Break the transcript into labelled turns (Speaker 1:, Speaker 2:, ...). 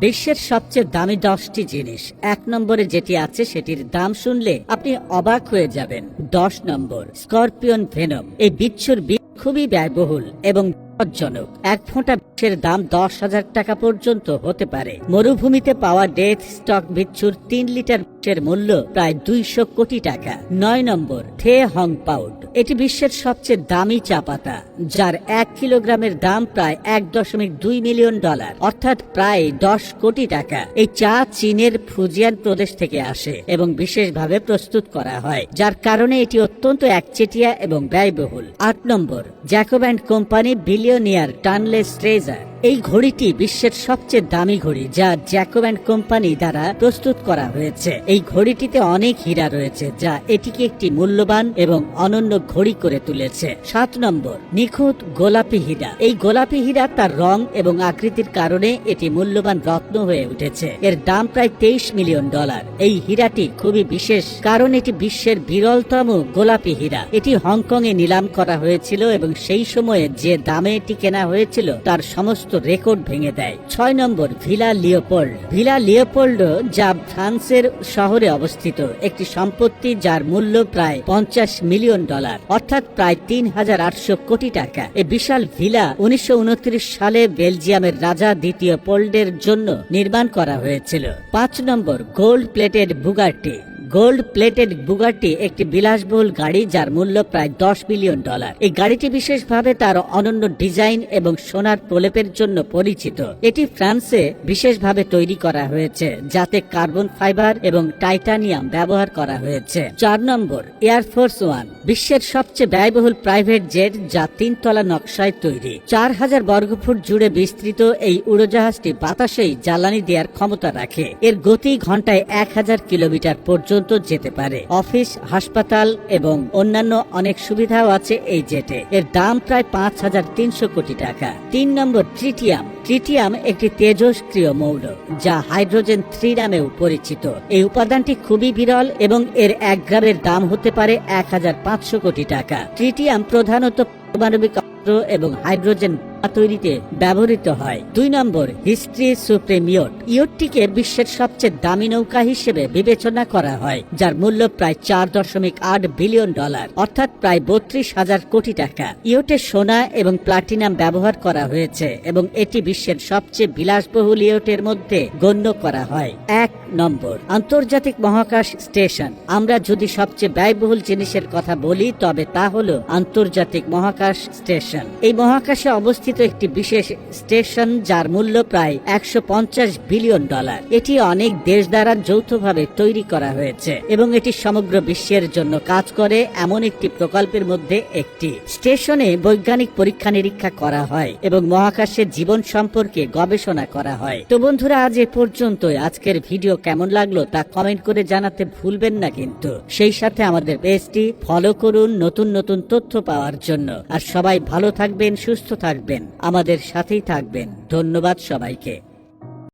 Speaker 1: বিশ্বের সবচেয়ে দামি 10টি জিনিস। 1 নম্বরে যেটি আছে সেটির দাম শুনলে আপনি অবাক হয়ে যাবেন। 10 নম্বর, স্করপিয়ন ভেনম। এই বিচ্ছুর বিষ খুবই ব্যয়বহুল এবং বিপজ্জনক। 1 ফোঁটা বিষের দাম 10,000 টাকা পর্যন্ত হতে পারে। মরুভূমিতে পাওয়া ডেথ স্টক বিচ্ছুর 3 লিটার বিষের মূল্য প্রায় 200 কোটি টাকা। 9 নম্বর, থে হং পাউড। এটি বিশ্বের সবচেয়ে দামি চা পাতা, যার 1 কিলোগ্রামের দাম প্রায় $1.2 মিলিয়ন, অর্থাৎ প্রায় 10 কোটি টাকা। এই চা চীনের ফুজিয়ান প্রদেশ থেকে আসে এবং বিশেষভাবে প্রস্তুত করা হয়, যার কারণে এটি অত্যন্ত একচেটিয়া এবং ব্যয়বহুল। 8 নম্বর, Jacob and company billionaire timeless treasure. এই ঘড়িটি বিশ্বের সবচেয়ে দামি ঘড়ি, যা জ্যাকব অ্যান্ড কোম্পানি দ্বারা প্রস্তুত করা হয়েছে। এই ঘড়িটিতে অনেক হীরা রয়েছে, যা এটিকে একটি মূল্যবান এবং অনন্য ঘড়ি করে তুলেছে। 7 নম্বর, নিখুঁত গোলাপি হীরা। এই গোলাপি হীরা তার রং এবং আকৃতির কারণে এটি মূল্যবান রত্ন হয়ে উঠেছে। এর দাম প্রায় $23 মিলিয়ন। এই হীরাটি খুবই বিশেষ কারণ এটি বিশ্বের বিরলতম গোলাপি হীরা। এটি হংকং এ নিলাম করা হয়েছিল এবং সেই সময়ে যে দামে এটি কেনা হয়েছিল তার সমস্ত রেকর্ড ভেঙে দেয়। 6 নম্বর, ভিলা লিওপোল্ড। ভিলা লিওপোল্ড, যা ফ্রান্সের শহরে অবস্থিত একটি সম্পত্তি, যার মূল্য প্রায় $50 মিলিয়ন, অর্থাৎ প্রায় 3,800 কোটি টাকা। এই বিশাল ভিলা 1929 সালে বেলজিয়ামের রাজা দ্বিতীয় পোল্ডের জন্য নির্মাণ করা হয়েছিল। 5 নম্বর, gold plated Bugatti. Gold plated Bugatti একটি বিলাসবহুল গাড়ি, যার মূল্য প্রায় $10 মিলিয়ন। এই গাড়িটি বিশেষভাবে তার অনন্য ডিজাইন এবং সোনার প্রলেপের জন্য পরিচিত। এটি ফ্রান্সে বিশেষভাবে তৈরি করা হয়েছে, যাতে কার্বন ফাইবার এবং টাইটানিয়াম ব্যবহার করা হয়েছে। 4 নম্বর, এয়ারফোর্স 1। বিশ্বের সবচেয়ে ব্যয়বহুল প্রাইভেট জেট, যা 3 তলা নকশায় তৈরি। 4000 বর্গফুট জুড়ে বিস্তৃত এই উড়োজাহাজটি বাতাসেই জ্বালানি দেওয়ার ক্ষমতা রাখে। এর গতি ঘন্টায় 1000 কিলোমিটার পর্যন্ত যেতে পারে। অফিস, হাসপাতাল এবং অন্যান্য অনেক সুবিধাও আছে এই জেটে। এর দাম প্রায় 5300 কোটি টাকা। 3 নম্বর, ট্রিটিয়াম। ট্রিটিয়াম একটি তেজস্ক্রিয় মৌল, যা হাইড্রোজেন 3 নামেও পরিচিত। এই উপাদানটি খুবই বিরল এবং এর 1 গ্রামের দাম হতে পারে 1500 কোটি টাকা। ট্রিটিয়াম প্রধানত পারমাণবিক অস্ত্র এবং হাইড্রোজেন তৈরিতে ব্যবহৃত হয়। 2 নম্বর, হিস্ট্রি সুপ্রিম ইয়ট। ইয়টটিকে বিশ্বের সবচেয়ে দামি নৌকা হিসেবে বিবেচনা করা হয়, যার মূল্য প্রায় $4.8 বিলিয়ন, অর্থাৎ প্রায় 32,000 কোটি টাকা। ইয়টে সোনা এবং প্লাটিনাম ব্যবহার করা হয়েছে এবং এটি বিশ্বের সবচেয়ে বিলাসবহুল ইয়টের মধ্যে গণ্য করা হয়। 1 নম্বর, আন্তর্জাতিক মহাকাশ স্টেশন। আমরা যদি সবচেয়ে ব্যয়বহুল জিনিসের কথা বলি, তবে তা হলো আন্তর্জাতিক মহাকাশ স্টেশন। এই মহাকাশে অবস্থিত একটি বিশেষ স্টেশন, যার মূল্য প্রায় $150 বিলিয়ন। এটি অনেক দেশ দ্বারা যৌথভাবে তৈরি করা হয়েছে এবং এটি সমগ্র বিশ্বের জন্য কাজ করে এমন একটি প্রকল্পের মধ্যে একটি। স্টেশনে বৈজ্ঞানিক পরীক্ষা নিরীক্ষা করা হয় এবং মহাকাশের জীবন সম্পর্কে গবেষণা করা হয়। তো বন্ধুরা, আজ এ পর্যন্তই। আজকের ভিডিও কেমন লাগলো তা কমেন্ট করে জানাতে ভুলবেন না কিন্তু। সেই সাথে আমাদের পেজটি ফলো করুন নতুন নতুন তথ্য পাওয়ার জন্য। আর সবাই ভালো থাকবেন, সুস্থ থাকবেন, আমাদের সাথেই থাকবেন। ধন্যবাদ সবাইকে।